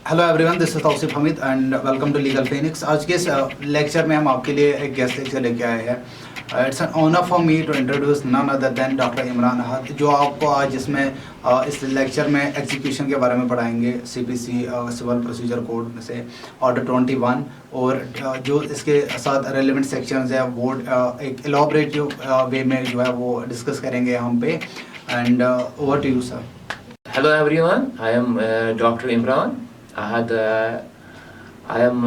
Hello everyone, this is Tauseef Hameed and welcome to legal Phoenix. आज के इस लेक्चर में हम आपके लिए एक गेस्ट लेक्चर लेके आए हैं। It's an honour for me to introduce none other than doctor Imran Ahad, जो आपको आज इसमें इस लेक्चर में एग्जीक्यूशन के बारे में पढ़ाएंगे। CPC सिविल प्रोसीजर कोड में से ऑर्डर 21 और जो इसके साथ रेलिवेंट सेक्शंस है वो एक एलॉबरेटिव वे में जो है वो डिस्कस करेंगे हम पे। And over to you sir. Hello everyone, I am Dr. Imran Ahad. I am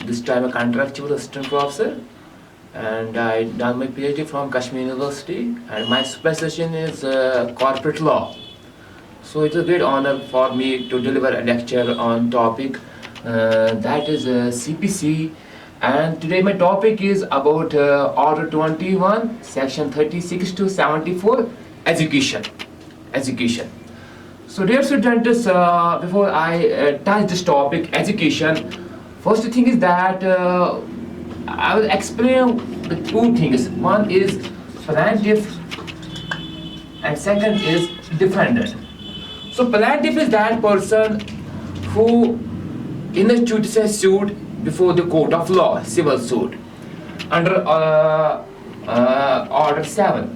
this time a contractual assistant professor and I done my PhD from Kashmir University and my specialization is corporate law. So it's a great honor for me to deliver a lecture on topic that is CPC, and today my topic is about Order 21, Section 36 to 74, Education. So dear students, before I touch this topic, education, first thing is that I will explain the two things. One is plaintiff and second is defendant. So plaintiff is that person who institutes a suit before the court of law, civil suit, under Order 7.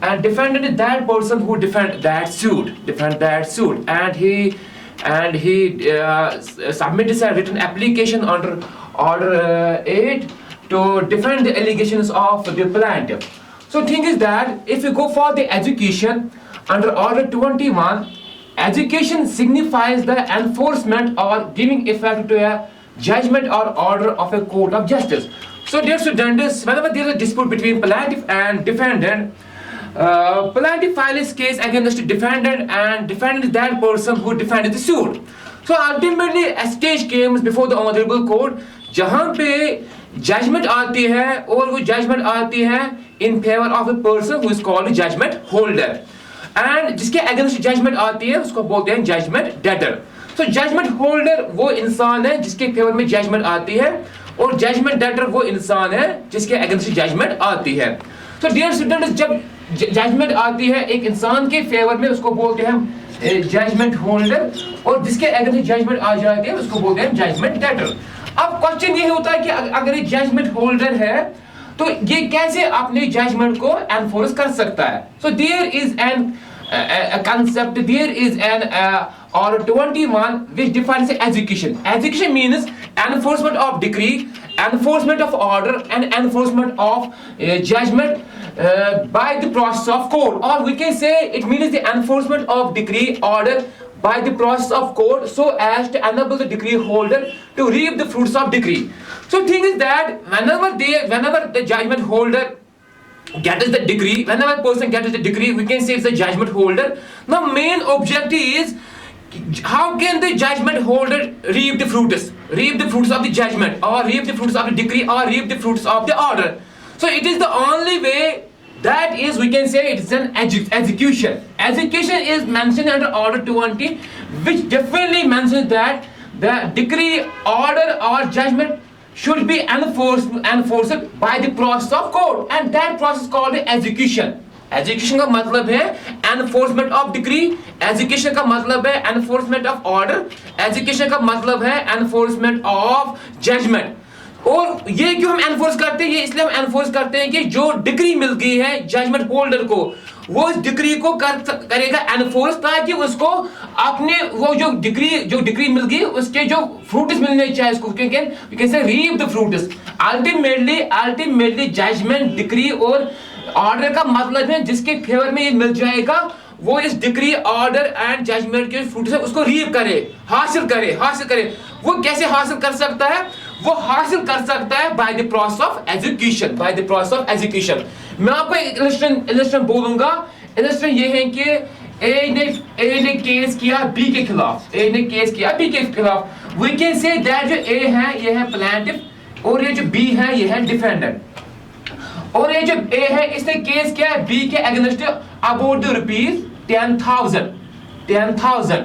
And defendant is that person who defend that suit, and he submits a written application under Order 8 to defend the allegations of the plaintiff. So thing is that if you go for the education under Order 21, education signifies the enforcement or giving effect to a judgment or order of a court of justice. So dear students, whenever there is a dispute between plaintiff and defendant, plaintiff files case against the defendant and defendant is that person who defended the suit. So ultimately a stage comes before the honorable court जहाँ पे judgment आती है और वो judgment आती है in favor of a person who is called judgment holder, and जिसके against judgment आती है उसको बोलते हैं judgment debtor. So judgment holder वो इंसान है जिसके फेवर में judgment आती है और judgment debtor वो इंसान है जिसके against judgment आती है. So dear students, जब जजमेंट आती है एक इंसान के फेवर में उसको बोलते हैं हम जजमेंट होल्डर, और जिसके अगेंस्ट जजमेंट आ जाती है उसको बोलते हैं जजमेंट डेटर. अब क्वेश्चन ये होता है कि अगर ये जजमेंट होल्डर है तो ये कैसे अपने जजमेंट को एनफोर्स कर सकता है. So there is an concept, there is an Order 21 which defines education. Education means enforcement of decree, enforcement of order and enforcement of judgment by the process of court, or we can say it means the enforcement of decree order by the process of court so as to enable the decree holder to reap the fruits of decree. So thing is that whenever the judgment holder gets the decree, whenever a person gets the decree, we can say it's the judgment holder. The main objective is how can the judgment holder reap the fruits of the judgment, or reap the fruits of the decree, or reap the fruits of the order. So it is the only way, that is we can say it is an execution. Execution is mentioned under Order 20, which definitely mentions that the decree, order or judgment should be enforced by the process of court, and that process called execution. Execution का मतलब है enforcement of decree, execution का मतलब है enforcement of order, execution का मतलब है enforcement of judgment. और ये क्यों हम एनफोर्स करते हैं? ये इसलिए हम एनफोर्स करते हैं कि जो डिक्री मिल गई है जजमेंट होल्डर को, वो इस डिक्री को करेगा एनफोर्स, ताकि उसको अपने वो जो डिक्री मिल गई उसके जो फ्रूट्स मिलने चाहिए उसको कैसे reap the fruits. Ultimately judgment, decree और ऑर्डर का मतलब है जिसके फेवर में ये मिल जाएगा वो इस डिक्री, ऑर्डर एंड जजमेंट के फ्रूट्स है उसको रीप करे, हासिल करे. वो कैसे हासिल कर सकता है? वो हासिल कर सकता है by the process of education. मैं आपको एक इलस्ट्रेशन बोलूंगा. इलस्ट्रेशन ये है कि ए ने केस किया बी के खिलाफ. वी कैन से दैट जो ए है ये है प्लेंटिफ और ये जो बी है ये है डिफेंडेंट. और ये जो ए है इसने केस किया है बी के अगेंस्ट अबाउट द रुपीज 10,000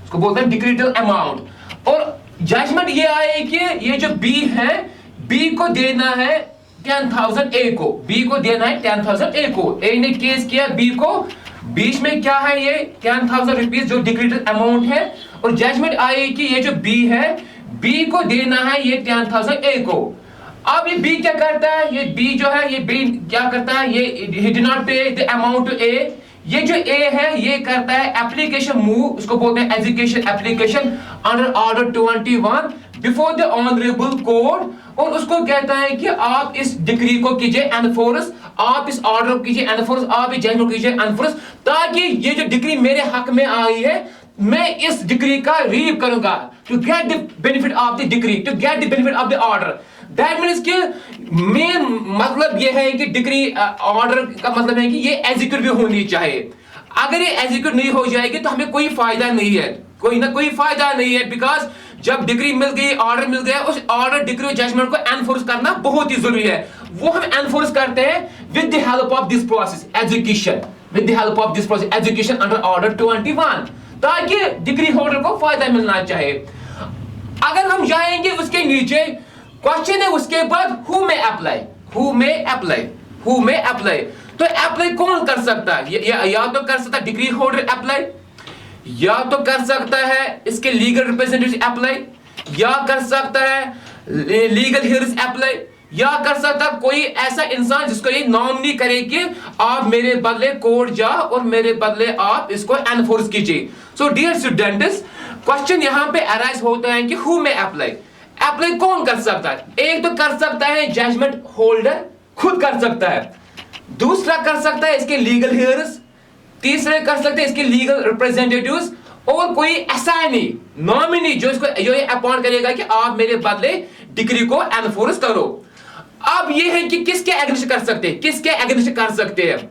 उसको बोलते हैं डिक्रीटल अमाउंट. और जजमेंट ये आए कि ये जो बी है, बी को देना है 10,000 ए को, बी को देना है 10,000 ए को. ए ने केस किया बी को, बीच में क्या है ये 10,000 रुपीज जो डिक्रीटल अमाउंट है, और जजमेंट आई कि ये जो बी है, बी को देना है ये 10,000 ए को। अब ये बी क्या करता है, ये बी जो है, ये बी क्या करता है, ये he did not pay the amount to A। ये जो ए है ये करता है एप्लीकेशन मूव, उसको बोलते हैं education application under order 21 before the honourable court, और उसको कहता है कि आप इस डिग्री को कीजिए एनफोर्स, आप इस ऑर्डर को कीजिए एनफोर्स, आप इस जजमेंट को कीजिए एनफोर्स, ताकि ये जो डिग्री मेरे हक में आई है मैं इस डिग्री का रीव करूंगा, to get the benefit of the decree, to get the benefit of the order. That means कि मेन मतलब ये है कि डिग्री ऑर्डर का मतलब है कि ये एग्जीक्यूट भी होनी चाहिए। अगर ये एग्जीक्यूट नहीं हो जाएगी तो हमें कोई फायदा नहीं है, कोई फायदा नहीं है, बिकॉज जब डिग्री मिल गई, ऑर्डर मिल गया, उस ऑर्डर डिग्री और जजमेंट को एनफोर्स करना बहुत ही जरूरी है। वो हम एनफोर्स करते हैं with the help of this process education, with the help of this process education under order 21, ताकि डिग्री होल्डर को फायदा मिलना चाहिए। अगर हम जाएंगे उसके नीचे, क्वेश्चन है उसके बाद हु में अप्लाई, हु में अप्लाई, हु में अप्लाई। तो अप्लाई कौन कर सकता है, या तो कर सकता है डिग्री होल्डर अप्लाई, या तो कर सकता है इसके लीगल रिप्रेजेंटेटिव अप्लाई, या कर सकता है लीगल हियर्स अप्लाई, या कर सकता है कोई ऐसा इंसान जिसको ये नॉमिनी करे कि आप मेरे बदले कोर्ट जाओ और मेरे बदले आप इसको एनफोर्स कीजिए। सो डियर स्टूडेंट्स, क्वेश्चन यहां पे अराइज होता है कि हु में अप्लाई, अप्लाई कौन कर सकता है। एक तो कर सकता है जजमेंट होल्डर खुद कर सकता है, दूसरा कर सकता है इसके लीगल हियर्स, तीसरे कर सकते हैं इसके लीगल रिप्रेजेंटेटिव्स, और कोई असाइनी नॉमिनी जो ये अपॉइंट करेगा कि आप मेरे बदले डिग्री को एनफोर्स करो। अब ये है कि किसके अगेंस्ट कर सकते हैं, किसके अगेंस्ट कर सकते हैं,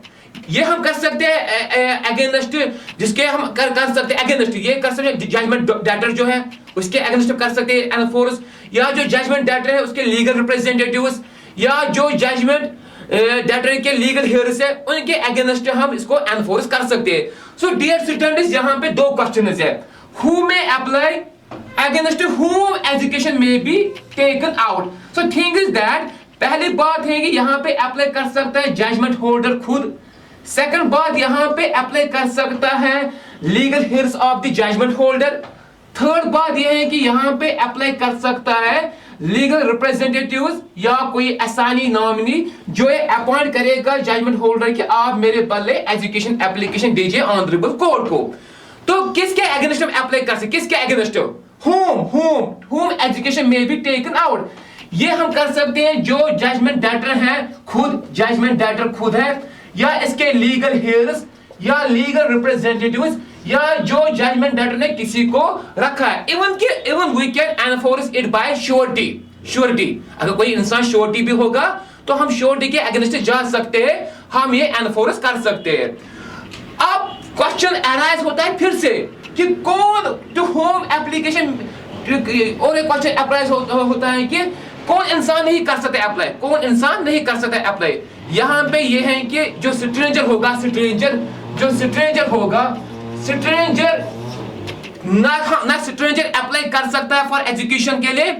ये हम कर सकते हैं अगेंस्ट, जिसके हम कर सकते हैं अगेंस्ट, ये कर सकते हैं जजमेंट डेटर जो है उसके अगेंस्ट कर सकते हैं एनफोर्स, या जो जजमेंट डेटर है उसके लीगल रिप्रेजेंटेटिव्स, या जो जजमेंट डेटर के लीगल हियर्स है उनके अगेंस्ट हम इसको एनफोर्स कर सकते हैं। सो डियर स्टूडेंट्स, यहां पे दो क्वेश्चंस है, हु में अप्लाई अगेंस्ट whom एजुकेशन में be taken out. So thing is that, पहली बात है कि यहां पे अप्लाई कर सकता है जजमेंट होल्डर खुद, सेकंड बात यहां पे अप्लाई कर सकता है legal heirs of the judgment holder, third बात यह है कि यहां पे अप्लाई कर सकता है लीगल रिप्रेजेंटेटिव्स या कोई असानी नॉमिनी जो ये अपॉइंट करेगा जजमेंट होल्डर कि आप मेरे बदले एजुकेशन एप्लीकेशन दीजिए ऑनरेबल कोर्ट को। तो किसके अगेंस्ट हम अप्लाई कर सकते, किसके अगेंस्ट, whom एजुकेशन में बी टेकन आउट, ये हम कर सकते हैं जो जजमेंट डेटर है खुद, जजमेंट डेटर खुद है, या इसके लीगल हियर्स या लीगल रिप्रेजेंटेटिव्स, या जो जजमेंट डेटर ने किसी को रखा है। Even we can enforce it by surety, अगर कोई इंसान श्योरिटी भी होगा तो हम श्योरिटी के अगेंस्ट जा सकते हैं, हम ये एनफोर्स कर सकते हैं। अब क्वेश्चन अराइज होता है फिर से कि कौन टू होम एप्लीकेशन, और एक क्वेश्चन अराइज होता है कि कौन इंसान नहीं कर सकते अप्लाई, कौन इंसान नहीं कर सकते अप्लाई। यहां पे ये है कि जो स्ट्रेंजर होगा, जो स्ट्रेंजर होगा, स्ट्रेंजर ना स्ट्रेंजर अप्लाई कर सकता है फॉर एजुकेशन के लिए,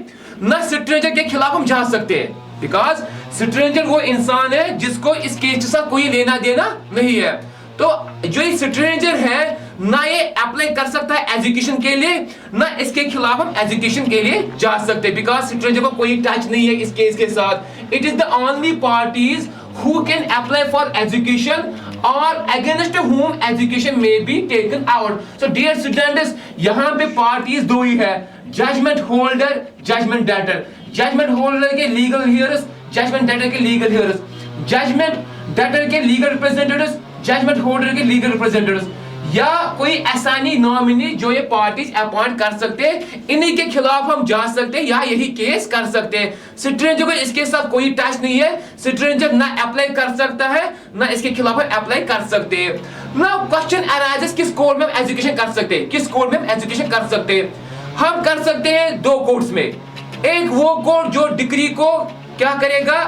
ना स्ट्रेंजर के खिलाफ हम जा सकते हैं, बिकॉज स्ट्रेंजर वो इंसान है जिसको इस केस के साथ कोई लेना देना नहीं है। तो जो ये स्ट्रेंजर है ना ये अप्लाई कर सकता है एजुकेशन के लिए, ना इसके खिलाफ हम एजुकेशन के लिए जा सकते हैं, बिकॉज स्ट्रेंजर को कोई टच नहीं है इस केस के साथ। It is the only parties who can apply for execution और अगेंस्ट whom एजुकेशन में be taken out. So dear students, यहाँ पे पार्टीज दो ही है, judgment holder, judgment debtor, judgment holder के लीगल हियर्स, जजमेंट डेटर के लीगल हियर्स, जजमेंट डेटर के लीगल रिप्रेजेंटेटिव्स, जजमेंट होल्डर के लीगल रिप्रेजेंटेटिव्स, या कोई असानी नॉमिनी जो ये पार्टीज अपॉइंट कर सकते हैं, इन्हीं के खिलाफ हम जा सकते हैं या यही केस कर सकते हैं। स्ट्रेंजर को इसके साथ कोई टच नहीं है, स्ट्रेंजर ना अप्लाई कर सकता है ना इसके खिलाफ अप्लाई कर सकते हैं। नाउ क्वेश्चन अराइजेस, किस कोर्ट में हम एजुकेशन कर सकते हैं, किस कोर्ट में हम एजुकेशन कर सकते हैं। हम कर सकते हैं दो कोर्ट्स में, एक वो कोर्ट जो डिग्री को क्या करेगा,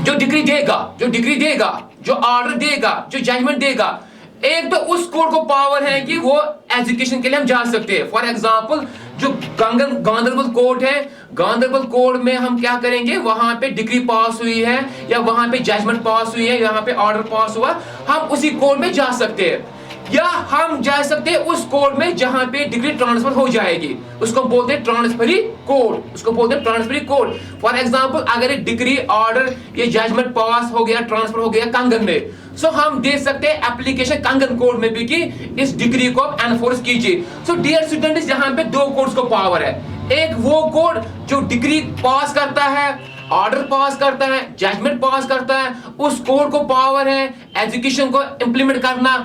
जो डिग्री देगा, जो ऑर्डर देगा, जो जजमेंट देगा, एक तो उस कोर्ट को पावर है कि वो एजुकेशन के लिए हम जा सकते हैं। फॉर एग्जांपल जो गांधरबल कोर्ट है, गांधरबल कोर्ट में हम क्या करेंगे, वहां पे डिग्री पास हुई है या वहां पे जजमेंट पास हुई है, यहाँ पे ऑर्डर पास हुआ, हम उसी कोर्ट में जा सकते हैं। या हम जा सकते हैं उस कोड में जहां पे डिग्री ट्रांसफर हो जाएगी, उसको बोलते हैं ट्रांसफरी कोड, उसको बोलते हैं ट्रांसफरी कोड। फॉर एग्जांपल अगर ये डिग्री ऑर्डर ये जजमेंट पास हो गया, ट्रांसफर हो गया कंगन में, सो हम देख सकते हैं एप्लीकेशन कंगन कोड में भी कि इस डिग्री को आप एनफोर्स कीजिए। सो डियर स्टूडेंट्स, यहाँ पे दो कोड्स को पावर है, एक वो कोड जो डिग्री पास करता है, ऑर्डर पास करता है, जजमेंट पास करता है, उस कोड को पावर है एजुकेशन को इंप्लीमेंट करना।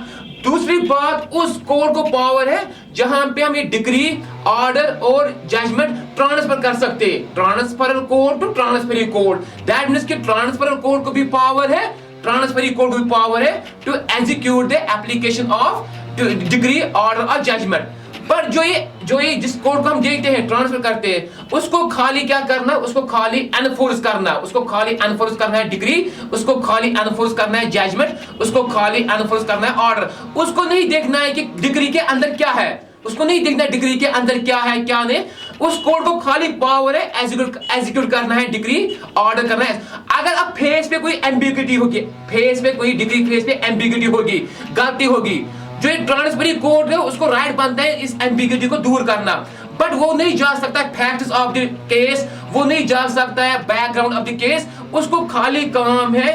दूसरी बात, उस कोड को पावर है जहां पे हम ये डिग्री ऑर्डर और जजमेंट ट्रांसफर कर सकते हैं, transferor code to transferee code. That means कि ट्रांसफरल कोड को भी पावर है, ट्रांसफरी कोड को भी पावर है to execute the application of decree order और जजमेंट। पर जो ये जिस कोड को हम देखते हैं ट्रांसफर करते हैं, उसको खाली क्या करना है, उसको खाली एनफोर्स करना है, उसको खाली एनफोर्स करना है डिग्री, उसको खाली एनफोर्स करना है जजमेंट, उसको खाली एनफोर्स करना है ऑर्डर। उसको नहीं देखना है कि डिग्री के अंदर क्या है, उसको नहीं देखना है डिग्री के अंदर क्या है क्या नहीं, उस कोड को खाली पावर है एग्जीक्यूट करना है, डिग्री ऑर्डर करना है। अगर अब फेस पे कोई एम्बिग्यूटी होगी, फेस पे कोई डिग्री फेस पे एम्बिग्यूटी होगी, गलती होगी, जो ट्रांसफरी कोड है उसको राइट बनता है इस एम्बिग्यूटी को दूर करना, बट वो नहीं जा सकता फैक्ट्स ऑफ द केस, वो नहीं जा सकता है बैकग्राउंड ऑफ द केस, उसको खाली काम है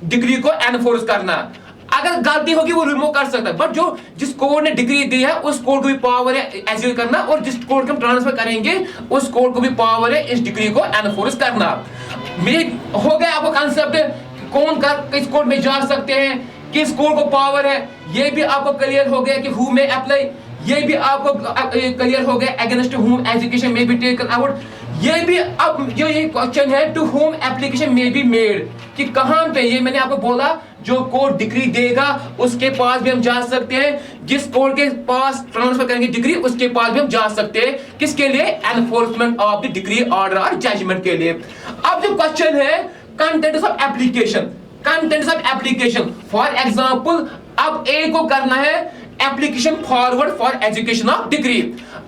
डिग्री को एनफोर्स करना। अगर गलती होगी वो रिमूव कर सकता है, बट जो जिस कोड ने डिग्री दी है उस कोड को भी पावर है एग्जीक्यूट करना, और जिस कोड को हम ट्रांसफर करेंगे उस कोड को भी पावर है इस डिग्री को एनफोर्स करना। हो गया आपको कंसेप्ट कौन किस कोड में जा सकते हैं, किस कोड को पावर है, ये भी आपको क्लियर हो गया कि हु में अप्लाई, ये भी आपको क्लियर हो गया अगेंस्ट हुम एजुकेशन में बी टेकन आउट। ये भी अब जो ये क्वेश्चन है टू होम एप्लीकेशन में बी मेड, कि कहां पे, ये मैंने आपको बोला जो कोड डिग्री देगा उसके पास भी हम जा सकते हैं, जिस कोड के पास ट्रांसफर करेंगे डिग्री उसके पास भी हम जा सकते हैं, किसके लिए, enforcement of the degree order और जजमेंट के लिए। अब जो क्वेश्चन है contents of application, contents of application, for example अब ए को करना है application forward for execution of degree.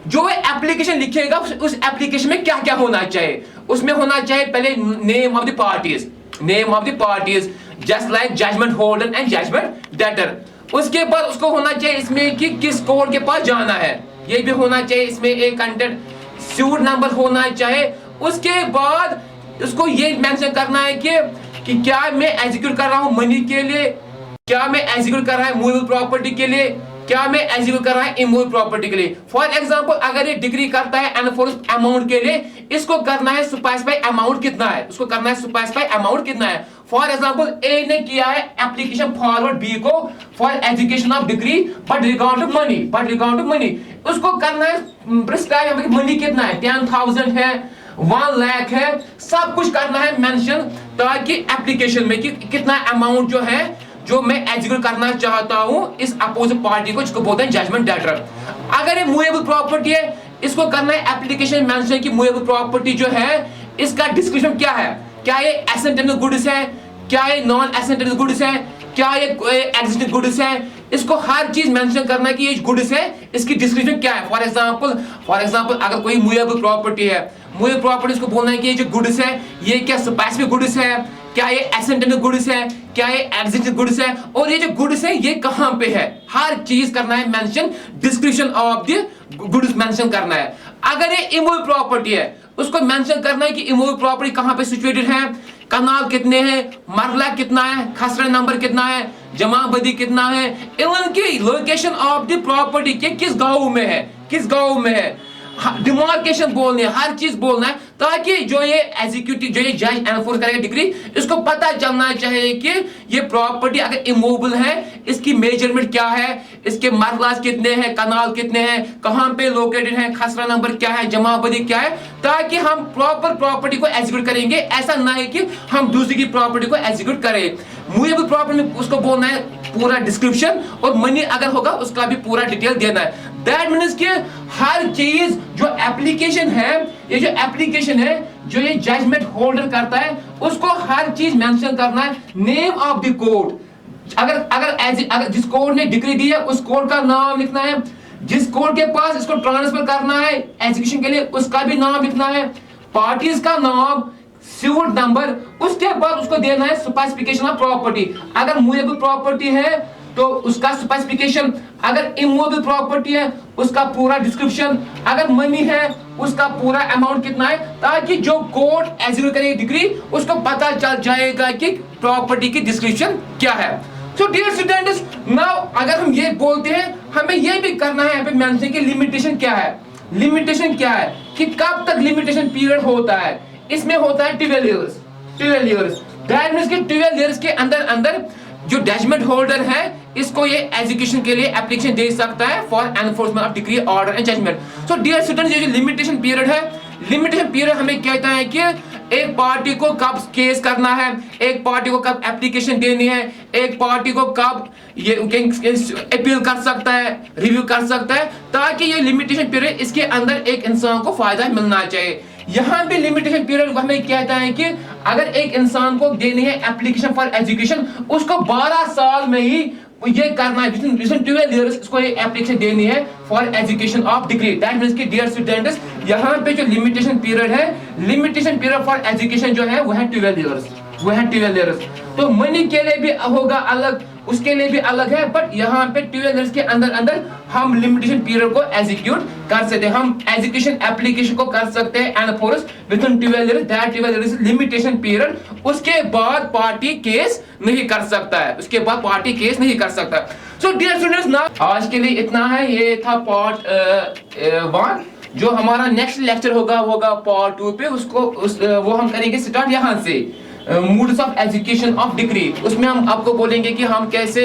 जो एप्लीकेशन लिखेगा उस एप्लीकेशन में क्या क्या होना चाहिए, उसमें होना चाहिए पहले name of the parties, name of the parties just like judgment holder and judgment debtor. उसके बाद उसको होना चाहिए इसमें कि किस कोर्ट के पास जाना है, ये भी होना चाहिए इसमें एक कंटेंट, सूट नंबर होना चाहिए। उसके बाद उसको ये मेंशन करना है कि क्या मैं एग्जीक्यूट कर रहा हूं मनी के लिए, क्या मैं एग्जीक्यूट कर रहा है मूवेबल प्रॉपर्टी के लिए, क्या मैं एग्जीक्यूट कर रहा है इमूवेबल प्रॉपर्टी के लिए। फॉर एग्जांपल अगर ये डिग्री करता है एनफोर्स अमाउंट के लिए, इसको करना है स्पेसिफाई अमाउंट कितना है, उसको करना है स्पेसिफाई अमाउंट कितना है। फॉर एग्जांपल ए ने किया है एप्लीकेशन फॉरवर्ड बी को for execution of decree but regard to money, but regard to money, उसको करना है प्रिस्क्राइब मनी कितना है, 10,000 है, 1 लाख है, सब कुछ करना है मेंशन, ताकि एप्लीकेशन में कि कितना अमाउंट जो है जो मैं एग्जीक्यूट करना चाहता हूं इस अपोजिट पार्टी को, जिसको बोलते हैं जजमेंट डेटर। अगर ये मूवेबल प्रॉपर्टी है, इसको करना है एप्लीकेशन मेंशन कि मूवेबल प्रॉपर्टी जो है इसका डिस्क्रिप्शन क्या है, क्या ये एसेंशियल गुड्स है, क्या ये नॉन एसेंशियल गुड्स है, क्या ये एग्जिस्टिंग गुड्स है, इसको हर चीज मेंशन करना है कि ये गुड्स है, इसकी डिस्क्रिप्शन क्या है। फॉर एग्जांपल अगर कोई मूवेबल प्रॉपर्टी है, मूवेबल प्रॉपर्टी को बोलना है कि ये जो गुड्स है ये क्या स्पेसिफिक गुड्स है, क्या ये एसेंशियल गुड्स है, क्या ये एग्जिस्टिंग गुड्स है, और ये जो गुड्स है ये कहां पे है, हर चीज करना है mention, description of the goods mention करना है। अगर ये इमूवेबल प्रॉपर्टी है उसको मेंशन करना है कि इमूवेबल प्रॉपर्टी कहां पे सिचुएटेड है, कनाल कितने हैं, मरला कितना है, खसरा नंबर कितना है, जमाबंदी कितना है, इवन की लोकेशन ऑफ द प्रॉपर्टी के किस गांव में है, किस गांव में है, डिमार्केशन बोलने, हर चीज बोलना है, ताकि जो ये एग्जीक्यूटिव जो ये जज एनफोर्स करेगा डिग्री, इसको पता चलना चाहिए कि ये प्रॉपर्टी अगर इमूवेबल है इसकी मेजरमेंट क्या है, इसके मरलास कितने हैं, कनाल कितने हैं, कहां पे लोकेटेड है, खसरा नंबर क्या है, जमाबंदी क्या है, ताकि हम प्रॉपर प्रॉपर्टी को एग्जीक्यूट करेंगे। ऐसा ना है कि हम दूसरी की प्रॉपर्टी को एग्जीक्यूट करें। मूवेबल प्रॉपर्टी में उसको बोलना है पूरा डिस्क्रिप्शन, और मनी अगर होगा उसका भी पूरा डिटेल देना है। दैट मीन्स कि हर चीज जो एप्लीकेशन है, ये जो एप्लीकेशन है जो ये जजमेंट होल्डर करता है उसको हर चीज मेंशन करना है, नेम ऑफ द कोड, अगर जिस कोड ने डिग्री दी है उस कोड का नाम लिखना है, जिस कोड के पास इसको ट्रांसफर करना है एग्जीक्यूशन के लिए उसका भी नाम लिखना है, पार्टीज का नाम, सूट नंबर, उसके बाद उसको देना है स्पेसिफिकेशन ऑफ प्रॉपर्टी। अगर मूवेबल प्रॉपर्टी है तो उसका स्पेसिफिकेशन, अगर इमूवेबल प्रॉपर्टी है उसका पूरा डिस्क्रिप्शन, अगर मनी है उसका पूरा अमाउंट कितना है, ताकि जो कोर्ट एग्जीक्यूट करे डिग्री उसको पता चल जाएगा कि प्रॉपर्टी की डिस्क्रिप्शन क्या है। सो डियर स्टूडेंट्स, नाउ अगर हम ये बोलते हैं, हमें ये भी करना है यहाँ पे मेंशन कि लिमिटेशन क्या है। लिमिटेशन क्या है कि कब तक लिमिटेशन पीरियड होता है। इसमें होता है 12 इयर्स। 12 इयर्स दैट मींस कि 12 इयर्स के अंदर अंदर जो जजमेंट होल्डर है इसको ये एजुकेशन के लिए एप्लीकेशन दे सकता है for enforcement of decree, order and judgment. So dear students, ये जो लिमिटेशन पीरियड है, लिमिटेशन पीरियड हमें कहता है कि एक पार्टी को कब केस करना है, एक पार्टी को कब एप्लीकेशन देनी है, एक पार्टी को कब ये अपील कर सकता है, रिव्यू कर सकता है, ताकि ये लिमिटेशन पीरियड इसके अंदर एक इंसान को फायदा मिलना चाहिए। यहाँ पे लिमिटेशन पीरियड हमें कहता है कि अगर एक इंसान को देनी है एप्लीकेशन फॉर एजुकेशन, उसको 12 साल में ही ये करना है, विदिन 12 इयर्स इसको ये एप्लीकेशन देनी है for execution of degree. That means कि डियर स्टूडेंट्स, यहाँ पे जो लिमिटेशन पीरियड है, लिमिटेशन पीरियड फॉर एजुकेशन जो है वो है 12 इयर्स, वो है 12 इयर्स। तो मनी के लिए भी होगा अलग, उसके लिए भी अलग है, बट यहाँ पे 12 इयर्स के अंदर अंदर हम लिमिटेशन पीरियड को एग्जीक्यूट कर सकते हैं, हम एजुकेशन एप्लीकेशन को कर सकते हैं enforce within 12 years. That 12 years limitation period. उसके बाद पार्टी केस नहीं कर सकता है, उसके बाद पार्टी केस नहीं कर सकता। सो डियर स्टूडेंट्स, ना आज के लिए इतना है, ये था पार्ट 1। जो हमारा नेक्स्ट लेक्चर होगा पार्ट 2 पे, वो हम करेंगे स्टार्ट यहाँ से, moods of education of degree. उसमें हम आपको बोलेंगे कि हम कैसे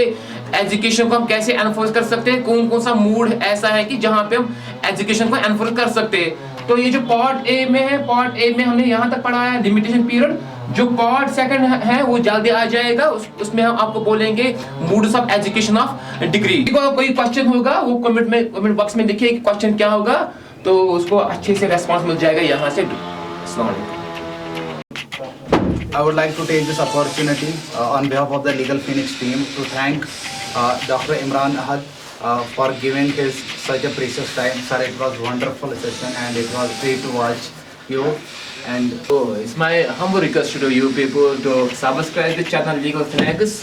एजुकेशन को हम कैसे एनफोर्स कर सकते हैं, कौन कौन सा मूड ऐसा है कि जहां पे हम एजुकेशन को एनफोर्स कर सकते हैं। तो ये जो पार्ट ए में है, पार्ट ए में हमने यहाँ तक पढ़ा है लिमिटेशन पीरियड। जो पार्ट सेकंड है वो जल्दी आ जाएगा, उसमें हम आपको बोलेंगे moods of education of degree. कोई क्वेश्चन होगा वो कमेंट बॉक्स में लिखिए कि क्वेश्चन क्या होगा, तो उसको अच्छे से रेस्पॉन्स मिल जाएगा यहाँ से। अस्सलाम वालेकुम। I would like to take this opportunity on behalf of the Legal Phoenix team to thank Dr. Imran Ahad for giving his such a precious time. Sir, it was wonderful session and it was great to watch you. And so it's my humble request to you people to subscribe the channel Legal Phoenix,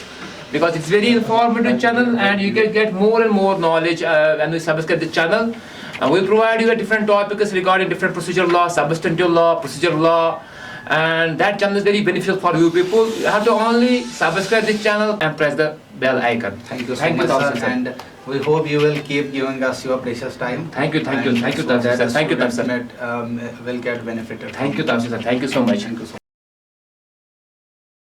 because it's very informative channel and you can get more and more knowledge when you subscribe the channel. And we provide you a different topics regarding different procedural law, substantive law, procedural law. And that channel is very beneficial for you people. You have to only subscribe this channel and press the bell icon. thank you so much, sir. And we hope you will keep giving us your precious time. Thank you, And thank you, so Tafsir sir. that Thank you, Tafsir. students will get benefited. Thank you, Tafsir sir. Thank you so much. Thank you so much.